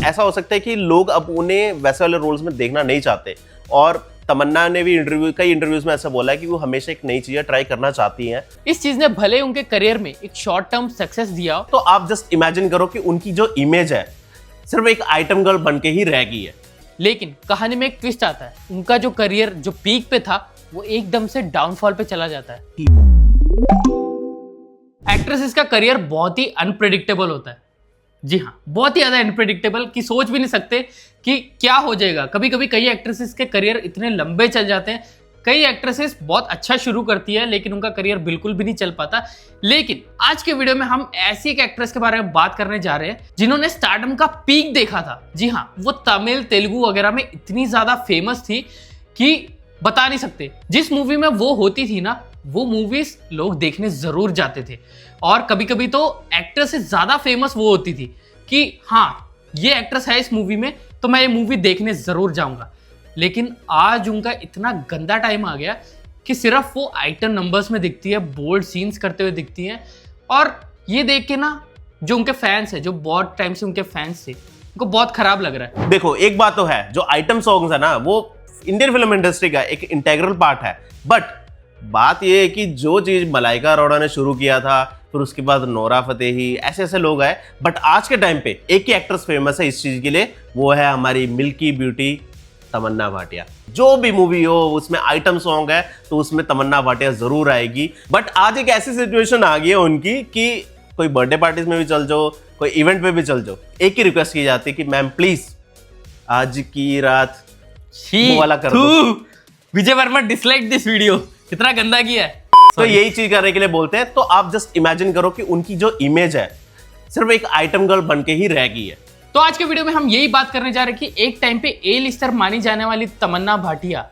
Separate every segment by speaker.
Speaker 1: ऐसा हो सकता है कि लोग अब उन्हें वैसे वाले रोल्स में देखना नहीं चाहते, और तमन्ना ने भी कई इंटरव्यूज में ऐसा बोला है कि वो हमेशा एक नई चीजें ट्राई करना चाहती हैं।
Speaker 2: इस चीज ने भले उनके करियर में एक शॉर्ट टर्म सक्सेस दिया हो,
Speaker 1: तो आप जस्ट इमेजिन करो कि उनकी जो इमेज है सिर्फ एक आइटम गर्ल बन के ही रह गई है।
Speaker 2: लेकिन कहानी में एक ट्विस्ट आता है। उनका जो करियर जो पीक पे था वो एकदम से डाउनफॉल पे चला जाता है। एक्ट्रेसेस का करियर बहुत ही अनप्रेडिक्टेबल होता है। जी हाँ, बहुत ही ज्यादा अनप्रेडिक्टेबल कि सोच भी नहीं सकते कि क्या हो जाएगा। कभी कभी कई एक्ट्रेसेस के करियर इतने लंबे चल जाते हैं। कई एक्ट्रेसेस बहुत अच्छा शुरू करती है लेकिन उनका करियर बिल्कुल भी नहीं चल पाता। लेकिन आज के वीडियो में हम ऐसी एक एक्ट्रेस के बारे में बात करने जा रहे हैं जिन्होंने स्टारडम का पीक देखा था। जी हाँ, वो तमिल, तेलुगु वगैरह में इतनी ज्यादा फेमस थी कि बता नहीं सकते। जिस मूवी में वो होती थी ना, वो मूवीज लोग देखने जरूर जाते थे। और कभी कभी तो एक्ट्रेस से ज्यादा फेमस वो होती थी कि हाँ, ये एक्ट्रेस है इस मूवी में तो मैं ये मूवी देखने जरूर जाऊंगा। लेकिन आज उनका इतना गंदा टाइम आ गया कि सिर्फ वो आइटम नंबर्स में दिखती है, बोल्ड सीन्स करते हुए दिखती हैं। और ये देख के ना, जो उनके फैंस है, जो बहुत टाइम से उनके फैंस थे, उनको बहुत खराब लग रहा है।
Speaker 1: देखो, एक बात तो है, जो आइटम सॉन्ग्स है ना, वो इंडियन फिल्म इंडस्ट्री का एक इंटेग्रल पार्ट है। बट बात ये है कि जो चीज मलाइका अरोड़ा ने शुरू किया था, फिर उसके बाद नोरा फतेही, ऐसे ऐसे लोग आए। बट आज के टाइम पे एक ही एक्ट्रेस फेमस है इस चीज के लिए, वो है हमारी मिल्की ब्यूटी तमन्ना भाटिया। जो भी मूवी हो उसमें आइटम सॉन्ग है तो उसमें तमन्ना भाटिया जरूर आएगी। बट आज एक ऐसी सिचुएशन आ गई है उनकी कि कोई बर्थडे पार्टीज में भी चल जाओ, कोई इवेंट पे भी चल जाओ, एक ही रिक्वेस्ट की जाती है कि मैम प्लीज आज की रात वो वाला कर दो।
Speaker 2: विजय वर्मा डिसलाइक दिस वीडियो, कितना गंदा किया है।
Speaker 1: तो यही चीज करने के लिए बोलते हैं। तो आप जस्ट इमेजिन करो कि उनकी जो इमेज है सिर्फ एक आइटम गर्ल बन के ही रह गई है।
Speaker 2: तो आज के वीडियो में हम यही बात करने जा रहे हैं कि एक टाइम पे ए लिस्टर मानी जाने वाली तमन्ना भाटिया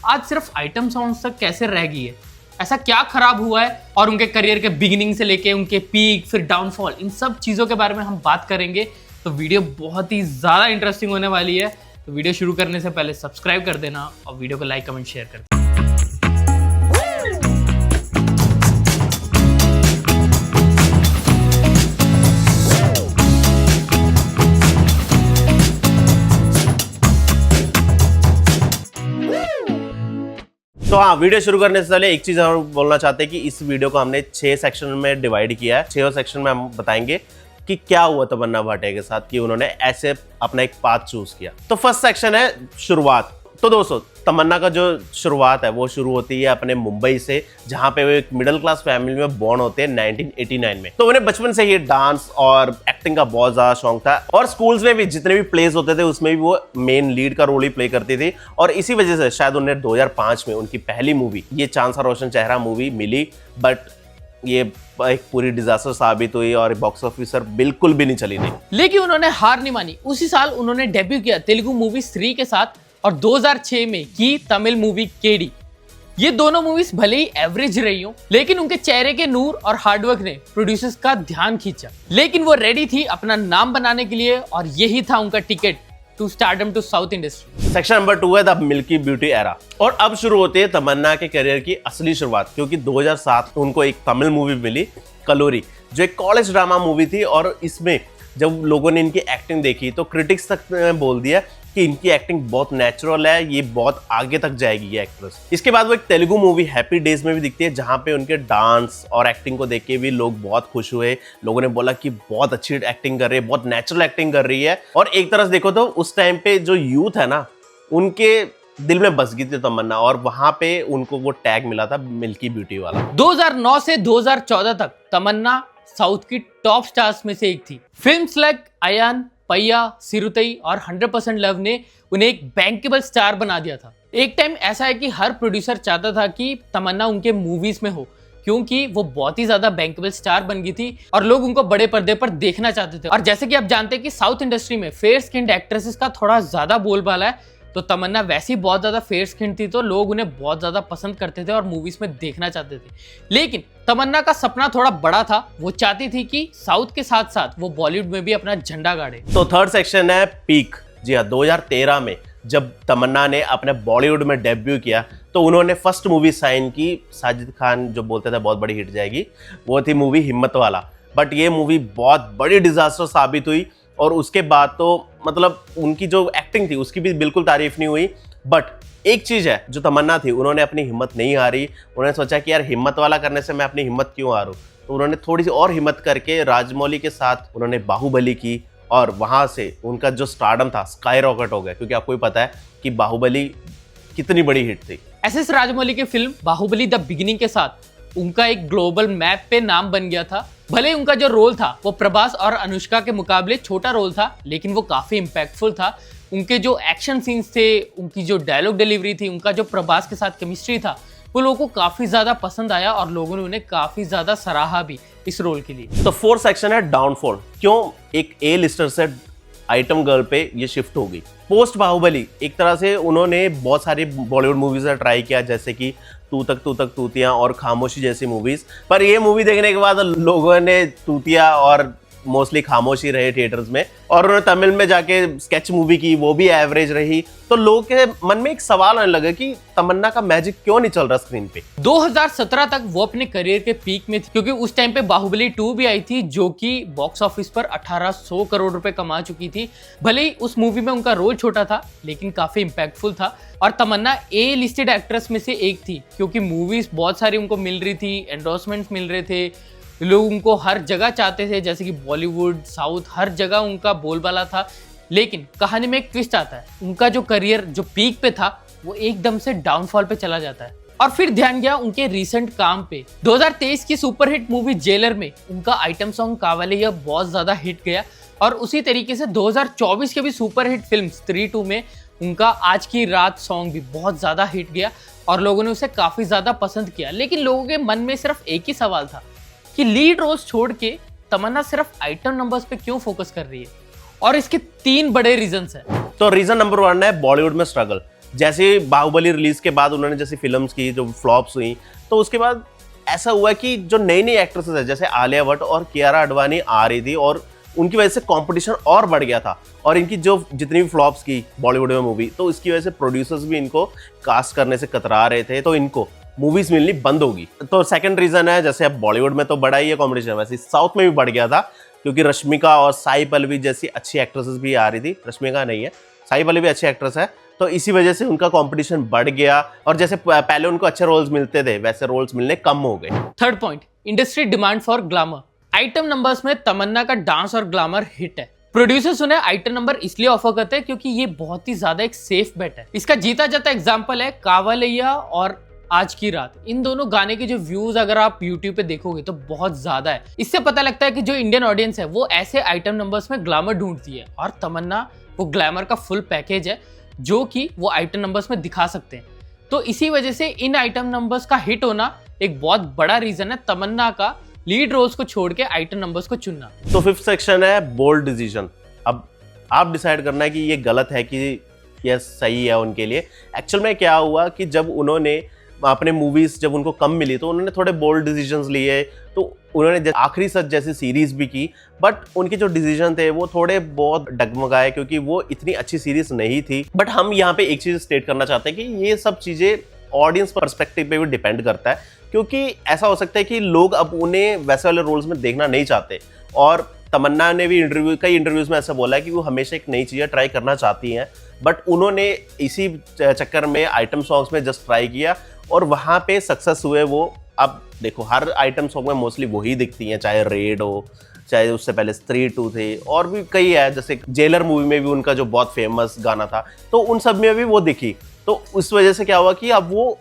Speaker 2: आज सिर्फ आइटम सॉन्ग्स तक कैसे रह गई है। ऐसा क्या खराब हुआ है, और उनके करियर के बिगिनिंग से लेके उनके पीक, फिर डाउनफॉल, इन सब चीजों के बारे में हम बात करेंगे। तो वीडियो बहुत ही ज्यादा इंटरेस्टिंग होने वाली है। तो वीडियो शुरू करने से पहले सब्सक्राइब कर देना और वीडियो को लाइक, कमेंट, शेयर कर देना।
Speaker 1: तो हाँ, वीडियो शुरू करने से पहले एक चीज हम बोलना चाहते हैं कि इस वीडियो को हमने 6 सेक्शन में डिवाइड किया है। 6 सेक्शन में हम बताएंगे कि क्या हुआ तमन्ना भाटिया के साथ कि उन्होंने ऐसे अपना एक पाथ चूज किया। तो फर्स्ट सेक्शन है शुरुआत। तो दोस्तों, तमन्ना का जो शुरुआत है वो शुरू होती है अपने मुंबई से, जहां पे वो एक मिडिल क्लास फैमिली में बॉर्न होते हैं 1989 में। तो उन्हें बचपन से ही डांस और एक्टिंग का बहुत ज्यादा शौक था, और स्कूल्स में भी जितने भी प्लेस होते थे उसमें भी वो मेन लीड का रोल ही प्ले करती थी। और इसी वजह से शायद उन्हें 2005 में उनकी पहली मूवी ये चांद सा रोशन चेहरा मूवी मिली। बट ये एक पूरी डिजास्टर साबित हुई और बॉक्स ऑफिस पर बिल्कुल भी नहीं चली नहीं।
Speaker 2: लेकिन उन्होंने हार नहीं मानी। उसी साल उन्होंने डेब्यू किया तेलुगु मूवी स्त्री के साथ, और 2006 में की तमिल मूवी केडी। ये दोनों मूवीज भले ही एवरेज रही हो, लेकिन उनके चेहरे के नूर और हार्डवर्क ने प्रोड्यूसर्स का ध्यान खींचा। लेकिन वो रेडी थी अपना नाम बनाने के लिए, और यही था उनका ticket to stardom to south industry.
Speaker 1: Section number 2 है द मिल्की ब्यूटी एरा। और अब शुरू होती है तमन्ना के करियर की असली शुरुआत, क्योंकि 2007 में उनको एक तमिल मूवी मिली, कलोरी, जो एक कॉलेज ड्रामा मूवी थी। और इसमें जब लोगों ने इनकी एक्टिंग देखी तो क्रिटिक्स तक ने बोल दिया कि इनकी एक्टिंग बहुत नेचुरल है, ये बहुत आगे तक जाएगी ये एक्ट्रेस। इसके बाद वो एक तेलुगु मूवी हैप्पी डेज में भी दिखती है, जहां पे उनके डांस और एक्टिंग को देख के भी लोग बहुत खुश हुए। लोगों ने बोला कि बहुत अच्छी एक्टिंग कर रही है, बहुत नेचुरल एक्टिंग कर रही है। और एक तरह से देखो तो उस टाइम पे जो यूथ है ना, उनके दिल में बस गई थी तमन्ना, और वहां पे उनको वो टैग मिला था मिल्की ब्यूटी वाला।
Speaker 2: 2009 से 2014 तक तमन्ना साउथ की टॉप स्टार्स में से एक थी। फिल्म्स लाइक अयान, पैया, सिरुतई और 100% लव ने उन्हें एक बैंकेबल स्टार बना दिया था। एक टाइम ऐसा है कि हर प्रोड्यूसर चाहता था कि तमन्ना उनके मूवीज में हो, क्योंकि वो बहुत ही ज्यादा बैंकेबल स्टार बन गई थी और लोग उनको बड़े पर्दे पर देखना चाहते थे। और जैसे कि आप जानते हैं कि साउथ इंडस्ट्री में फेयर स्किन्ड एक्ट्रेसेस का थोड़ा ज्यादा बोलबाला है, तो तमन्ना वैसी बहुत ज्यादा फेयर स्किन थी तो लोग उन्हें बहुत ज्यादा पसंद करते थे और मूवीज में देखना चाहते थे। लेकिन तमन्ना का सपना थोड़ा बड़ा था, वो चाहती थी कि साउथ के साथ साथ वो बॉलीवुड में भी अपना झंडा गाड़े।
Speaker 1: तो थर्ड सेक्शन है पीक। जी हाँ, 2013 में जब तमन्ना ने अपने बॉलीवुड में डेब्यू किया तो उन्होंने फर्स्ट मूवी साइन की, साजिद खान जो बोलते थे बहुत बड़ी हिट जाएगी, वो थी मूवी हिम्मत वाला। बट ये मूवी बहुत बड़ी डिजास्टर साबित हुई और उसके बाद तो मतलब उनकी जो एक्टिंग थी उसकी भी बिल्कुल तारीफ नहीं हुई। बट एक चीज है जो तमन्ना थी, उन्होंने अपनी हिम्मत नहीं हारी। उन्होंने सोचा कि यार हिम्मत वाला करने से मैं अपनी हिम्मत क्यों हारूं, तो उन्होंने थोड़ी सी और हिम्मत करके राजमौली के साथ उन्होंने बाहुबली की, और वहां से उनका जो स्टारडम था स्काई रॉकेट हो गया। क्योंकि आपको ही पता है कि बाहुबली कितनी बड़ी हिट थी।
Speaker 2: एस राजमौली की फिल्म बाहुबली द बिगिनिंग के साथ उनका एक ग्लोबल मैप पे नाम बन गया था। भले उनका जो रोल था वो प्रभास और अनुष्का के मुकाबले छोटा रोल था, लेकिन वो काफी इम्पैक्टफुल था। उनके जो एक्शन सीन्स थे, उनकी जो डायलॉग डिलीवरी थी, उनका जो प्रभास के साथ केमिस्ट्री था, वो लोगों को काफी ज्यादा पसंद आया और लोगों ने उन्हें काफी ज्यादा सराहा भी इस रोल के लिए।
Speaker 1: तो फोर्थ सेक्शन है डाउनफॉल। क्यों एक ए लिस्टर से आइटम गर्ल पे ये शिफ्ट हो गई। पोस्ट बाहुबली एक तरह से उन्होंने बहुत सारी बॉलीवुड मूवीज का ट्राई किया, जैसे कि तू तक तूतियां और खामोशी जैसी मूवीज। पर ये मूवी देखने के बाद लोगों ने तूतिया और मोस्टली खामोशी रहे थिएटर्स में, और उन्होंने तमिल में जाके स्केच मूवी की, वो भी एवरेज रही। तो लोगों के मन में एक सवाल आने लगा कि तमन्ना का मैजिक क्यों नहीं चल रहा स्क्रीन पे।
Speaker 2: 2017 तक वो अपने करियर के पीक में थी, क्योंकि उस टाइम पे बाहुबली 2 भी आई थी, जो कि बॉक्स ऑफिस पर 1800 करोड़ रुपए कमा चुकी थी। भले ही उस मूवी में उनका रोल छोटा था, लेकिन काफी इम्पैक्टफुल था। और तमन्ना ए लिस्टेड एक्ट्रेस में से एक थी, क्योंकि मूवीज बहुत सारी उनको मिल रही थी, एंडोर्समेंट्स मिल रहे थे, लोग उनको हर जगह चाहते थे, जैसे कि बॉलीवुड, साउथ, हर जगह उनका बोलबाला था। लेकिन कहानी में एक ट्विस्ट आता है, उनका जो करियर जो पीक पे था वो एकदम से डाउनफॉल पे चला जाता है। और फिर ध्यान गया उनके रीसेंट काम पे। 2023 की सुपरहिट मूवी जेलर में उनका आइटम सॉन्ग कावालिया बहुत ज्यादा हिट गया, और उसी तरीके से 2024 के भी सुपरहिट फिल्म स्त्री 2 में उनका आज की रात सॉन्ग भी बहुत ज्यादा हिट गया, और लोगों ने उसे काफी ज्यादा पसंद किया। लेकिन लोगों के मन में सिर्फ एक ही सवाल था कि लीड रोल्स छोड़ के तमन्ना सिर्फ आइटम नंबर्स पे क्यों फोकस कर रही है, और इसके 3 बड़े रीजंस हैं।
Speaker 1: तो रीजन नंबर 1 है बॉलीवुड में स्ट्रगल। जैसे बाहुबली रिलीज के बाद उन्होंने जैसी फिल्म्स की जो फ्लॉप्स हुई, तो उसके बाद ऐसा हुआ कि जो नई नई एक्ट्रेसेस है जैसे आलिया भट्ट और कियारा आडवाणी आ रही थी, और उनकी वजह से कंपटीशन और बढ़ गया था। और इनकी जो जितनी भी फ्लॉप्स की बॉलीवुड में मूवी, तो इसकी वजह से प्रोड्यूसर्स भी इनको कास्ट करने से कतरा रहे थे, तो इनको मूवीज मिलनी बंद होगी। तो सेकंड रीजन है, जैसे अब बॉलीवुड में तो बड़ा ही है कंपटीशन, वैसे साउथ में भी बढ़ गया था, क्योंकि रश्मिका और साई पल्लवी जैसी अच्छी एक्ट्रेसेस भी आ रही थी। रश्मिका नहीं है, साई पल्लवी अच्छी एक्ट्रेस है, तो इसी वजह से उनका कंपटीशन बढ़ गया, और जैसे पहले उनको अच्छे रोल्स मिलते थे वैसे रोल्स मिलने कम हो गए।
Speaker 2: Third point, industry demand for glamour. Item numbers में तमन्ना का डांस और ग्लैमर हिट है। प्रोड्यूसर्स उन्हें आइटम नंबर इसलिए ऑफर करते हैं क्योंकि ये बहुत ही ज्यादा एक सेफ बेट है। इसका जीता जाता एग्जांपल है कावालैया और आज की रात। इन दोनों गाने के जो व्यूज अगर आप YouTube पे देखोगे तो बहुत ज्यादा है। इससे पता लगता है कि जो इंडियन ऑडियंस है वो ऐसे आइटम नंबर्स में ग्लैमर ढूंढती है, और तमन्ना वो ग्लैमर का फुल पैकेज है जो कि वो आइटम नंबर्स में दिखा सकते हैं। तो इसी वजह से इन आइटम नंबर्स का हिट होना एक बहुत बड़ा रीजन है तमन्ना का लीड रोल्स को छोड़ के आइटम नंबर्स को चुनना।
Speaker 1: तो फिफ्थ सेक्शन है बोल्ड डिसीजन। अब आप डिसाइड करना है कि ये गलत है कि ये सही है उनके लिए। एक्चुअल में क्या हुआ कि जब उन्होंने अपने मूवीज जब उनको कम मिली तो उन्होंने थोड़े बोल्ड डिसीजंस लिए। तो उन्होंने आखिरी सच जैसी सीरीज भी की, बट उनके जो डिसीजन थे वो थोड़े बहुत डगमगाए क्योंकि वो इतनी अच्छी सीरीज नहीं थी। बट हम यहाँ पे एक चीज स्टेट करना चाहते हैं कि ये सब चीजें ऑडियंस पर्सपेक्टिव पे भी डिपेंड करता है, क्योंकि ऐसा हो सकता है कि लोग अब उन्हें वैसे वाले रोल्स में देखना नहीं चाहते। और तमन्ना ने भी कई इंटरव्यूज में ऐसा बोला है कि वो हमेशा एक नई चीज़ें ट्राई करना चाहती हैं, बट उन्होंने इसी चक्कर में आइटम सॉन्ग्स में जस्ट ट्राई किया और वहाँ पे सक्सेस हुए वो। अब देखो हर आइटम सॉन्ग में मोस्टली वही दिखती हैं, चाहे रेड हो, चाहे उससे पहले स्त्री 2 थे, और भी कई है, जैसे जेलर मूवी में भी उनका जो बहुत फेमस गाना था, तो उन सब में भी वो दिखी। तो उस वजह से क्या हुआ कि अब वो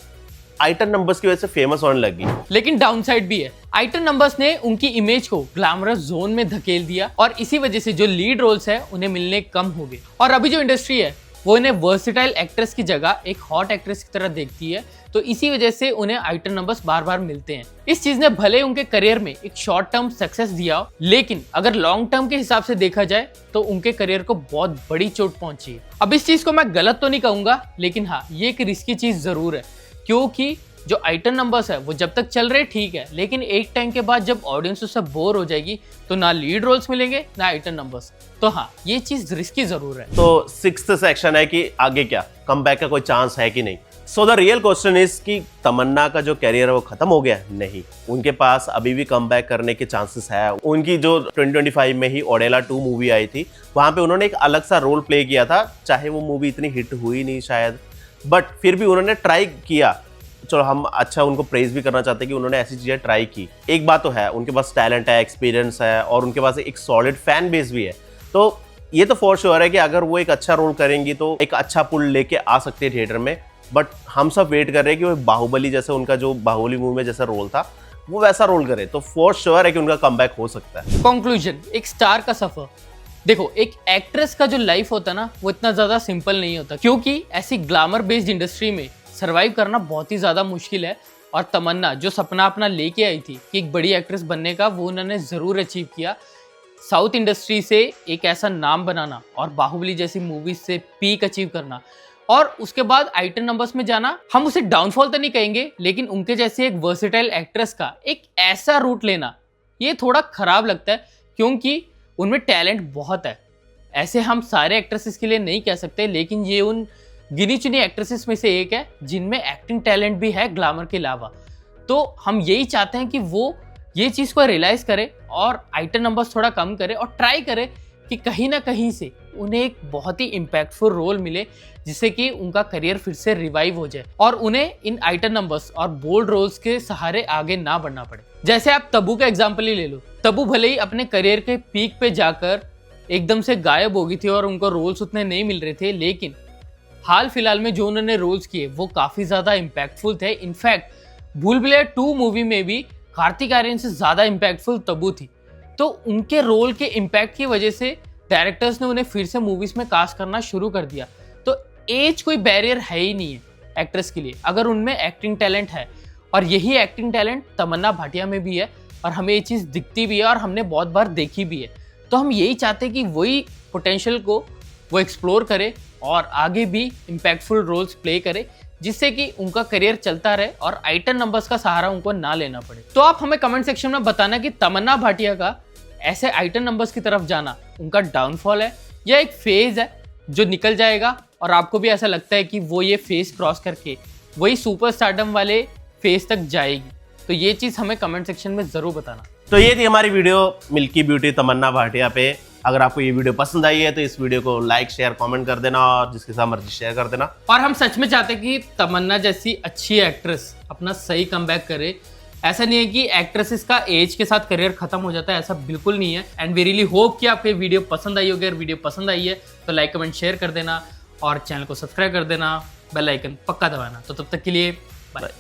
Speaker 1: आइटम नंबर्स की वजह से फेमस होने लगी।
Speaker 2: लेकिन डाउनसाइड भी है। आइटम नंबर्स ने उनकी इमेज को ग्लैमरस जोन में धकेल दिया और इसी वजह से जो लीड रोल्स है उन्हें मिलने कम हो गए। और अभी जो इंडस्ट्री है वो इन्हें वर्सेटाइल एक्ट्रेस की जगह एक हॉट एक्ट्रेस की तरह देखती है, तो इसी वजह से उन्हें आइटम नंबर्स बार बार मिलते हैं। इस चीज ने भले उनके करियर में एक शॉर्ट टर्म सक्सेस दिया हो, लेकिन अगर लॉन्ग टर्म के हिसाब से देखा जाए तो उनके करियर को बहुत बड़ी चोट पहुंची है। अब इस चीज को मैं गलत तो नहीं कहूंगा, लेकिन हाँ ये एक रिस्की चीज जरूर है, क्योंकि जो आइटम नंबर्स है वो जब तक चल रहे ठीक है, लेकिन एक टाइम के बाद जब ऑडियंस उससे बोर हो जाएगी तो ना लीड रोल्स मिलेंगे ना आइटम नंबर्स। तो हाँ ये चीज रिस्की जरूर है।
Speaker 1: तो सिक्स्थ सेक्शन है कि आगे क्या कमबैक का कोई चांस है कि नहीं। So the real question is कि तमन्ना का जो कैरियर है वो खत्म हो गया? नहीं, उनके पास अभी भी कम बैक करने के चांसेस है। उनकी जो 2025 में ही ओडेला 2 मूवी आई थी, वहां पे उन्होंने एक अलग सा रोल प्ले किया था। चाहे वो मूवी इतनी हिट हुई नहीं शायद, बट फिर भी उन्होंने ट्राई किया। चलो हम अच्छा उनको प्रेज भी करना चाहते हैं कि उन्होंने ऐसी चीजें ट्राई की। एक बात तो है, उनके पास टैलेंट है, एक्सपीरियंस है और उनके पास एक सॉलिड फैन बेस भी है। तो ये तो फॉर श्योर है कि अगर वो एक अच्छा रोल करेंगी तो एक अच्छा पुल लेके आ सकते हैं थिएटर में। बट हम सब वेट कर रहे हैं कि वो बाहुबली जैसे, उनका जो बाहुबली मूवी में जैसा रोल था वो वैसा रोल करे, तो फॉर श्योर है कि उनका कमबैक हो सकता है।
Speaker 2: कंक्लूजन, एक स्टार का सफर। देखो, एक एक्ट्रेस का जो लाइफ होता है ना, वो इतना ज्यादा सिंपल नहीं होता, क्योंकि ऐसी ग्लैमर बेस्ड इंडस्ट्री में सरवाइव करना बहुत ही ज्यादा मुश्किल है। और तमन्ना जो सपना अपना लेके आई थी कि एक बड़ी एक्ट्रेस बनने का, वो उन्होंने जरूर अचीव किया। साउथ इंडस्ट्री से एक ऐसा नाम बनाना और बाहुबली जैसी मूवीज से पीक अचीव करना और उसके बाद आइटम नंबर्स में जाना, हम उसे डाउनफॉल तो नहीं कहेंगे, लेकिन उनके जैसे एक वर्सेटाइल एक्ट्रेस का एक ऐसा रूट लेना, ये थोड़ा खराब लगता है, क्योंकि उनमें टैलेंट बहुत है। ऐसे हम सारे एक्ट्रेसेस के लिए नहीं कह सकते, लेकिन ये उन गिनी चुनी एक्ट्रेसेस में से एक है जिनमें एक्टिंग टैलेंट भी है ग्लैमर के अलावा। तो हम यही चाहते हैं कि वो ये चीज़ को रियलाइज़ करे और आइटम नंबर्स थोड़ा कम करे और ट्राई करे कि कहीं ना कहीं से उन्हें एक बहुत ही इम्पैक्टफुल रोल मिले, जिससे कि उनका करियर फिर से रिवाइव हो जाए और उन्हें इन आइटम नंबर्स और बोल्ड रोल्स के सहारे आगे ना बढ़ना पड़े। जैसे आप तब्बू का एग्जाम्पल ही ले लो। तब्बू भले ही अपने करियर के पीक पे जाकर एकदम से गायब हो गई थी और उनको रोल्स उतने नहीं मिल रहे थे, लेकिन हाल फिलहाल में जो उन्होंने रोल्स किए वो काफ़ी ज़्यादा इम्पैक्टफुल थे। इनफैक्ट भूल भुलैया 2 मूवी में भी कार्तिक आर्यन से ज़्यादा इम्पैक्टफुल तब्बू थी। तो उनके रोल के इम्पैक्ट की वजह से डायरेक्टर्स ने उन्हें फिर से मूवीज़ में कास्ट करना शुरू कर दिया। तो एज कोई बैरियर है ही नहीं है एक्ट्रेस के लिए, अगर उनमें एक्टिंग टैलेंट है। और यही एक्टिंग टैलेंट तमन्ना भाटिया में भी है और हमें ये चीज़ दिखती भी है और हमने बहुत बार देखी भी है। तो हम यही चाहते हैं कि वही पोटेंशियल को वो एक्सप्लोर करे और आगे भी इम्पैक्टफुल रोल्स प्ले करे, जिससे कि उनका करियर चलता रहे और आइटम नंबर्स का सहारा उनको ना लेना पड़े। तो आप हमें कमेंट सेक्शन में बताना कि तमन्ना भाटिया का ऐसे आइटम नंबर्स की तरफ जाना उनका डाउनफॉल है या एक फेज है जो निकल जाएगा, और आपको भी ऐसा लगता है कि वो ये फेज क्रॉस करके वही सुपर स्टारडम वाले फेज तक जाएगी। तो ये चीज़ हमें कमेंट सेक्शन में ज़रूर बताना।
Speaker 1: तो ये थी हमारी वीडियो मिल्की ब्यूटी तमन्ना भाटिया पे। अगर आपको ये वीडियो पसंद आई है तो इस वीडियो को लाइक शेयर कमेंट कर देना और जिसके साथ मर्जी शेयर कर देना।
Speaker 2: और हम सच में चाहते हैं कि तमन्ना जैसी अच्छी एक्ट्रेस अपना सही कमबैक करे। ऐसा नहीं है कि एक्ट्रेसेस का एज के साथ करियर खत्म हो जाता है, ऐसा बिल्कुल नहीं है। एंड वी रियली होप कि आपको वीडियो पसंद आई होगी। अगर वीडियो पसंद आई है तो लाइक कमेंट शेयर कर देना और चैनल को सब्सक्राइब कर देना, बेल आइकन पक्का दबाना। तो तब तक के लिए बाय।